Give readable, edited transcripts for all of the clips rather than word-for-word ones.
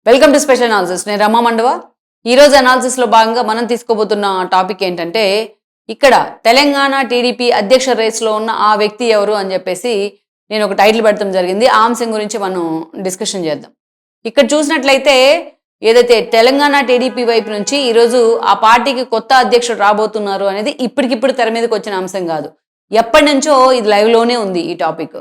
Welcome to special analysis. నేను రమా మండవ. ఈరోజు అనాలిసిస్లో భాగంగా మనం తీసుకోబోతున్న టాపిక్ ఏంటంటే, ఇక్కడ తెలంగాణ టీడీపీ అధ్యక్ష రేస్లో ఉన్న ఆ వ్యక్తి ఎవరు అని చెప్పేసి నేను ఒక టైటిల్ పెడతాం జరిగింది. ఆ అంశం గురించి మనం డిస్కషన్ చేద్దాం. ఇక్కడ చూసినట్లయితే ఏదైతే తెలంగాణ టీడీపీ వైపు నుంచి ఈరోజు ఆ పార్టీకి కొత్త అధ్యక్షుడు రాబోతున్నారు అనేది ఇప్పటికిప్పుడు తెర మీదకి వచ్చిన అంశం కాదు. ఎప్పటి నుంచో ఇది లైవ్లోనే ఉంది ఈ టాపిక్.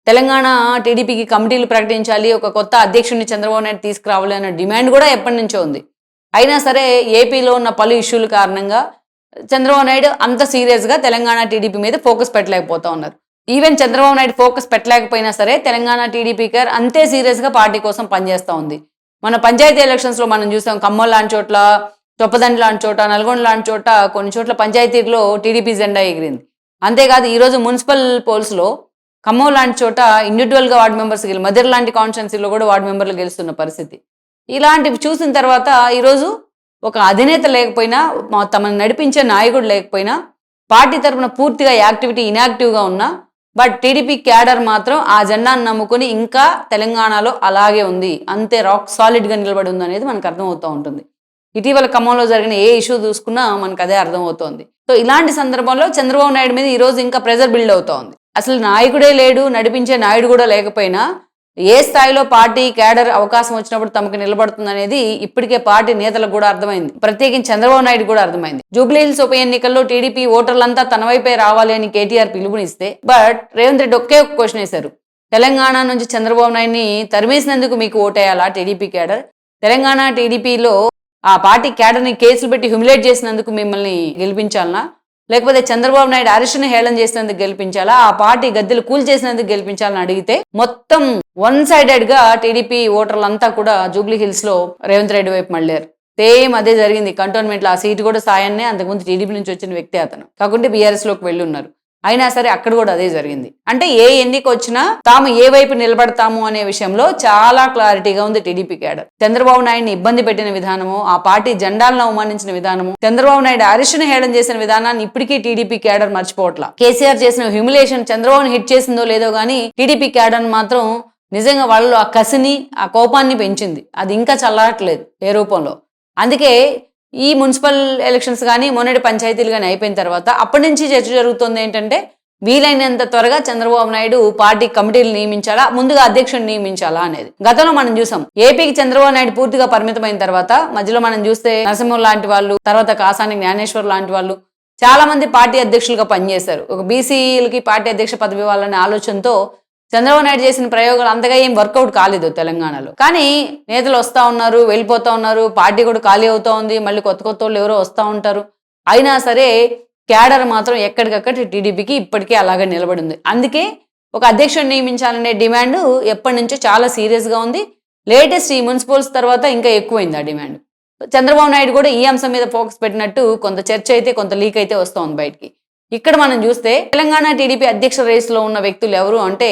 తెలంగాణ టీడీపీకి కమిటీలు ప్రకటించాలి, ఒక కొత్త అధ్యక్షుడిని చంద్రబాబు నాయుడు తీసుకురావాలి అన్న డిమాండ్ కూడా ఎప్పటి నుంచో ఉంది. అయినా సరే ఏపీలో ఉన్న పలు ఇష్యూల కారణంగా చంద్రబాబు నాయుడు అంత సీరియస్గా తెలంగాణ టీడీపీ మీద ఫోకస్ పెట్టలేకపోతా ఉన్నారు. ఈవెన్ చంద్రబాబు నాయుడు ఫోకస్ పెట్టలేకపోయినా సరే తెలంగాణ టీడీపీ గారు అంతే సీరియస్గా పార్టీ కోసం పనిచేస్తూ ఉంది. మన పంచాయతీ ఎలక్షన్స్లో మనం చూసాం, ఖమ్మం లాంటి చోట్ల, చొప్పదండి లాంటి చోట, నల్గొండ లాంటి చోట కొన్ని చోట్ల పంచాయతీలో టీడీపీ జెండా ఎగిరింది. అంతేకాదు ఈరోజు మున్సిపల్ పోల్స్లో ఖమ్మం లాంటి చోట ఇండివిజువల్గా వార్డు మెంబర్స్ మదర్ లాంటి కాన్స్టిట్యున్సీలో కూడా వార్డు మెంబర్లు గెలుస్తున్న పరిస్థితి. ఇలాంటివి చూసిన తర్వాత ఈరోజు ఒక అధినేత లేకపోయినా, తమను నడిపించే నాయకుడు లేకపోయినా, పార్టీ తరఫున పూర్తిగా ఇన్యాక్టివ్గా ఉన్నా, బట్ టీడీపీ క్యాడర్ మాత్రం ఆ జెండాను నమ్ముకొని ఇంకా తెలంగాణలో అలాగే ఉంది, అంతే రాక్ సాలిడ్గా నిలబడి ఉంది అనేది మనకు అర్థమవుతూ ఉంటుంది. ఇటీవల ఖమ్మంలో జరిగిన ఏ ఇష్యూ చూసుకున్నా మనకు అదే అర్థమవుతోంది. సో ఇలాంటి సందర్భంలో చంద్రబాబు నాయుడు మీద ఈరోజు ఇంకా ప్రెజర్ బిల్డ్ అవుతోంది. అసలు నాయకుడే లేడు, నడిపించే నాయుడు కూడా లేకపోయినా ఏ స్థాయిలో పార్టీ క్యాడర్ అవకాశం వచ్చినప్పుడు తమకు నిలబడుతుంది అనేది ఇప్పటికే పార్టీ నేతలకు కూడా అర్థమైంది. ప్రత్యేకించి చంద్రబాబు నాయుడు కూడా అర్థమైంది. జూబ్లీహిల్స్ ఉప ఎన్నికల్లో టీడీపీ ఓటర్లంతా తన వైపే రావాలి అని కేటీఆర్ పిలుపునిస్తే, బట్ రేవంత్ రెడ్డి ఒకే ఒక క్వశ్చన్ వేశారు, తెలంగాణ నుంచి చంద్రబాబు నాయుడిని తరిమేసినందుకు మీకు ఓటేయాలా టీడీపీ క్యాడర్? తెలంగాణ టీడీపీలో ఆ పార్టీ క్యాడర్ని కేసులు పెట్టి హ్యూమిలేట్ చేసినందుకు మిమ్మల్ని గెలిపించాలనా, లేకపోతే చంద్రబాబు నాయుడు అరెస్ట్ని హేళన చేసినందుకు గెలిపించాలా, ఆ పార్టీ గద్దెలు కూల్ చేసినందుకు గెలిపించాలని అడిగితే మొత్తం వన్ సైడెడ్ గా టీడీపీ ఓటర్లంతా కూడా జూబ్లీ హిల్స్ లో రేవంత్ రెడ్డి వైపు మళ్ళారు. సేమ్ అదే జరిగింది. కంటోన్మెంట్ లో ఆ సీటు కూడా సాయాన్నే, అంతకుముందు టీడీపీ నుంచి వచ్చిన వ్యక్తి అతను కాకుంటే బీఆర్ఎస్ లోకి వెళ్ళి ఉన్నారు. అయినా సరే అక్కడ కూడా అదే జరిగింది. అంటే ఏ ఎన్నిక వచ్చినా తాము ఏ వైపు నిలబడతాము అనే విషయంలో చాలా క్లారిటీగా ఉంది టీడీపీ క్యాడర్. చంద్రబాబు నాయుడిని ఇబ్బంది పెట్టిన విధానము, ఆ పార్టీ జెండాలను అవమానించిన విధానము, చంద్రబాబు నాయుడు అరెస్ట్ను హేళన చేసిన విధానాన్ని ఇప్పటికీ టీడీపీ క్యాడర్ మర్చిపోవట్లా. కేసీఆర్ చేసిన హ్యూమిలేషన్ చంద్రబాబుని హిట్ చేసిందో లేదో గానీ టీడీపీ క్యాడర్ మాత్రం నిజంగా వాళ్ళు ఆ కసిని, ఆ కోపాన్ని పెంచింది. అది ఇంకా చల్లారట్లేదు ఏ రూపంలో. అందుకే ఈ మున్సిపల్ ఎలక్షన్స్ కానీ, మొన్నటి పంచాయతీలు కానీ అయిపోయిన తర్వాత అప్పటి నుంచి చర్చ జరుగుతుంది ఏంటంటే, వీలైనంత త్వరగా చంద్రబాబు నాయుడు పార్టీ కమిటీలు నియమించాలా, ముందుగా అధ్యక్షుడిని నియమించాలా అనేది. గతంలో మనం చూసాం, ఏపీకి చంద్రబాబు నాయుడు పూర్తిగా పరిమితమైన తర్వాత మధ్యలో మనం చూస్తే నరసింహం లాంటి వాళ్ళు, తర్వాత కాసాని జ్ఞానేశ్వర్ లాంటి వాళ్ళు చాలా మంది పార్టీ అధ్యక్షులుగా పనిచేశారు. ఒక బీసీలకి పార్టీ అధ్యక్ష పదవి ఇవ్వాలనే ఆలోచనతో చంద్రబాబు నాయుడు చేసిన ప్రయోగాలు అంతగా ఏం వర్కౌట్ కాలేదు తెలంగాణలో. కానీ నేతలు వస్తూ ఉన్నారు, వెళ్ళిపోతూ ఉన్నారు, పార్టీ కూడా ఖాళీ అవుతూ ఉంది, మళ్ళీ కొత్త కొత్త వాళ్ళు ఎవరో వస్తూ ఉంటారు. అయినా సరే క్యాడర్ మాత్రం ఎక్కడికక్కడ టీడీపీకి ఇప్పటికీ అలాగే నిలబడి ఉంది. అందుకే ఒక అధ్యక్షుడిని నియమించాలనే డిమాండ్ ఎప్పటి నుంచో చాలా సీరియస్గా ఉంది. లేటెస్ట్ ఈ మున్సిపల్స్ తర్వాత ఇంకా ఎక్కువైంది ఆ డిమాండ్. చంద్రబాబు నాయుడు కూడా ఈ అంశం మీద ఫోకస్ పెట్టినట్టు కొంత చర్చ అయితే, కొంత లీక్ అయితే వస్తూ ఉంది బయటికి. ఇక్కడ మనం చూస్తే తెలంగాణ టీడీపీ అధ్యక్ష రేసులో ఉన్న వ్యక్తులు ఎవరు అంటే,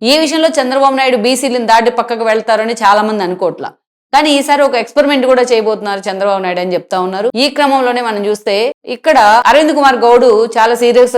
ఈ విషయంలో చంద్రబాబు నాయుడు బీసీలను దాటి పక్కకు వెళ్తారని చాలా మంది అనుకోవట్లా. కానీ ఈసారి ఒక ఎక్స్పెరిమెంట్ కూడా చేయబోతున్నారు చంద్రబాబు నాయుడు అని చెప్తా ఉన్నారు. ఈ క్రమంలోనే మనం చూస్తే ఇక్కడ అరవింద్ కుమార్ గౌడ్ చాలా సీరియస్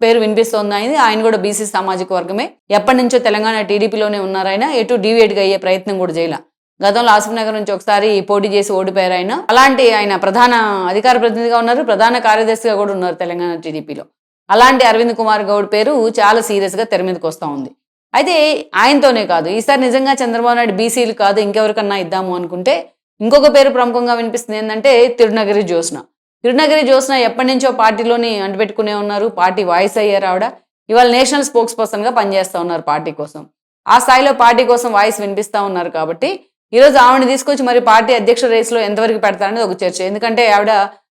పేరు వినిపిస్తోంది. ఆయన కూడా బీసీ సామాజిక వర్గమే. ఎప్పటి నుంచో తెలంగాణ టీడీపీలోనే ఉన్నారు. ఆయన ఎటు డీవియేట్ గా అయ్యే ప్రయత్నం కూడా చేయాల. గతంలో ఆసిఫ్ నగర్ నుంచి ఒకసారి పోటీ చేసి ఓడిపోయారు ఆయన. అలాంటి ఆయన ప్రధాన అధికార ప్రతినిధిగా ఉన్నారు, ప్రధాన కార్యదర్శిగా కూడా ఉన్నారు తెలంగాణ టీడీపీలో. అలాంటి అరవింద్ కుమార్ గౌడ్ పేరు చాలా సీరియస్ గా తెర మీదకి వస్తూ ఉంది. అయితే ఆయనతోనే కాదు, ఈసారి నిజంగా చంద్రబాబు నాయుడు బీసీలు కాదు ఇంకెవరికన్నా ఇద్దాము అనుకుంటే ఇంకొక పేరు ప్రముఖంగా వినిపిస్తుంది. ఏంటంటే తిరునగిరి జ్యోత్స్న. తిరునగిరి జ్యోత్స్న ఎప్పటి నుంచో పార్టీలోని అంటుపెట్టుకునే ఉన్నారు, పార్టీ వాయిస్ అయ్యారు ఆవిడ. ఇవాళ నేషనల్ స్పోక్స్ పర్సన్ గా పనిచేస్తూ ఉన్నారు పార్టీ కోసం. ఆ స్థాయిలో పార్టీ కోసం వాయిస్ వినిపిస్తూ ఉన్నారు. కాబట్టి ఈరోజు ఆవిడని తీసుకొచ్చి మరి పార్టీ అధ్యక్ష రేసులో ఎంతవరకు పెడతారనేది ఒక చర్చ. ఎందుకంటే ఆవిడ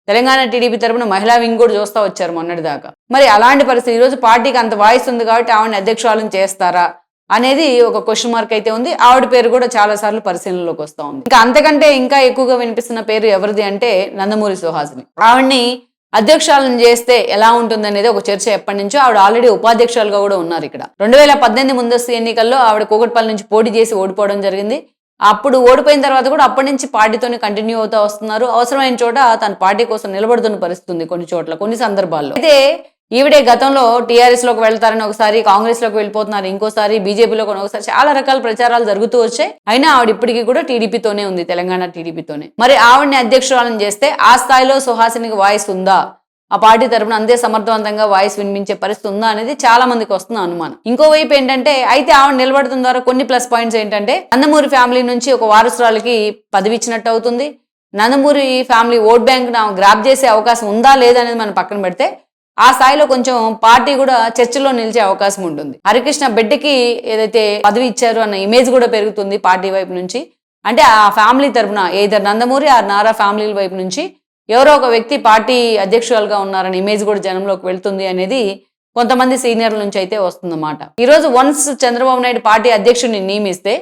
తెలంగాణ టీడీపీ తరపున మహిళా వింగ్ కూడా చూస్తూ వచ్చారు మొన్నటి దాకా. మరి అలాంటి పరిస్థితి ఈరోజు పార్టీకి అంత వాయిస్ ఉంది కాబట్టి ఆవిడని అధ్యక్షురాలను చేస్తారా అనేది ఒక క్వశ్చన్ మార్క్ అయితే ఉంది. ఆవిడ పేరు కూడా చాలా సార్లు పరిశీలనలోకి వస్తూ ఉంది. ఇంకా అంతకంటే ఇంకా ఎక్కువగా వినిపిస్తున్న పేరు ఎవరిది అంటే నందమూరి సుహాసిని. ఆవిడ్ని అధ్యక్షురాలను చేస్తే ఎలా ఉంటుంది అనేది ఒక చర్చ ఎప్పటి నుంచో. ఆవిడ ఆల్రెడీ ఉపాధ్యక్షులుగా కూడా ఉన్నారు. ఇక్కడ 2018 ముందస్తు ఎన్నికల్లో ఆవిడ కూకట్పల్లి నుంచి పోటీ చేసి ఓడిపోవడం జరిగింది. అప్పుడు ఓడిపోయిన తర్వాత కూడా అప్పటి నుంచి పార్టీతోనే కంటిన్యూ అవుతూ వస్తున్నారు. అవసరమైన చోట తన పార్టీ కోసం నిలబడుతున్న పరిస్థితి ఉంది కొన్ని చోట్ల, కొన్ని సందర్భాల్లో. అయితే ఈవిడే గతంలో టీఆర్ఎస్ లోకి వెళ్తారని ఒకసారి, కాంగ్రెస్ లోకి వెళ్ళిపోతున్నారు ఇంకోసారి, బీజేపీలోకి ఒకసారి, చాలా రకాల ప్రచారాలు జరుగుతూ వచ్చాయి. అయినా ఆవిడ ఇప్పటికీ కూడా టీడీపీతోనే ఉంది, తెలంగాణ టీడీపీతోనే. మరి ఆవిడని అధ్యక్షురాలను చేస్తే ఆ స్థాయిలో సుహాసినికి వాయిస్ ఉందా, ఆ పార్టీ తరపున అంతే సమర్థవంతంగా వాయిస్ వినిపించే పరిస్థితి ఉందా అనేది చాలా మందికి వస్తున్న అనుమానం. ఇంకోవైపు ఏంటంటే, అయితే ఆవిడ నిలబడుతున్న ద్వారా కొన్ని ప్లస్ పాయింట్స్ ఏంటంటే, నందమూరి ఫ్యామిలీ నుంచి ఒక వారసురాలకి పదవి ఇచ్చినట్టు అవుతుంది. Nandamuri family vote bank grab చేసే అవకాశం ఉందా లేదా అనేది మనం పక్కన పెడితే, ఆ స్థాయిలో కొంచెం పార్టీ కూడా చర్చలో నిలిచే అవకాశం ఉంటుంది. హరికృష్ణ బిడ్డకి ఏదైతే పదవి ఇచ్చారో అన్న ఇమేజ్ కూడా పెరుగుతుంది పార్టీ వైపు నుంచి. అంటే ఆ ఫ్యామిలీ తరపున ఏదర్ నందమూరి ఆ నారా ఫ్యామిలీల వైపు నుంచి ఎవరో ఒక వ్యక్తి పార్టీ అధ్యక్షురాలుగా ఉన్నారని ఇమేజ్ కూడా జనంలోకి వెళ్తుంది అనేది కొంతమంది సీనియర్ల నుంచి అయితే వస్తుందన్నమాట. ఈరోజు వన్స్ చంద్రబాబు నాయుడు పార్టీ అధ్యక్షుడిని నియమిస్తే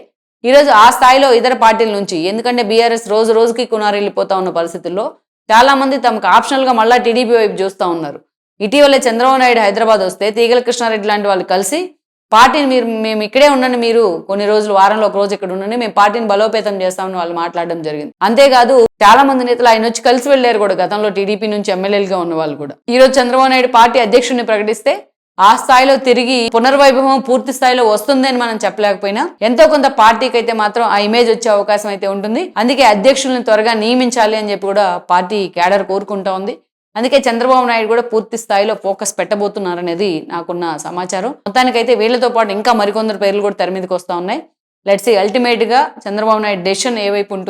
ఈరోజు ఆ స్థాయిలో ఇతర పార్టీల నుంచి, ఎందుకంటే బీఆర్ఎస్ రోజు రోజుకి కునారెళ్ళిపోతా ఉన్న పరిస్థితుల్లో చాలా మంది తమకు ఆప్షనల్ గా మళ్ళా టీడీపీ వైపు చూస్తూ ఉన్నారు. ఇటీవలే చంద్రబాబు నాయుడు హైదరాబాద్ వస్తే తీగల కృష్ణారెడ్డి లాంటి వాళ్ళు కలిసి పార్టీని మేము ఇక్కడే ఉండండి, మీరు కొన్ని రోజులు వారంలో ఒక రోజు ఇక్కడ ఉండండి, మేము పార్టీని బలోపేతం చేస్తామని వాళ్ళు మాట్లాడడం జరిగింది. అంతేకాదు చాలా మంది నేతలు ఆయన వచ్చి కలిసి వెళ్లారు కూడా, గతంలో టీడీపీ నుంచి ఎమ్మెల్యేలుగా ఉన్న వాళ్ళు కూడా. ఈ రోజు చంద్రబాబు నాయుడు పార్టీ అధ్యక్షుడిని ప్రకటిస్తే ఆ స్థాయిలో తిరిగి పునర్వైభవం పూర్తి స్థాయిలో వస్తుంది అని మనం చెప్పలేకపోయినా ఎంతో కొంత పార్టీకి అయితే మాత్రం ఆ ఇమేజ్ వచ్చే అవకాశం అయితే ఉంటుంది. అందుకే అధ్యక్షులను త్వరగా నియమించాలి అని చెప్పి కూడా పార్టీ క్యాడర్ కోరుకుంటా ఉంది. అందుకే చంద్రబాబు నాయుడు కూడా పూర్తి స్థాయిలో ఫోకస్ పెట్టబోతున్నారనేది నాకున్న సమాచారం. మొత్తానికైతే వీళ్ళతో పాటు ఇంకా మరికొందరు పేర్లు కూడా తెర మీదకి వస్తా ఉన్నాయి. లెట్స్ సీ అల్టిమేట్ గా చంద్రబాబు నాయుడు డెసిషన్ ఏ వైపు ఉంటుంది.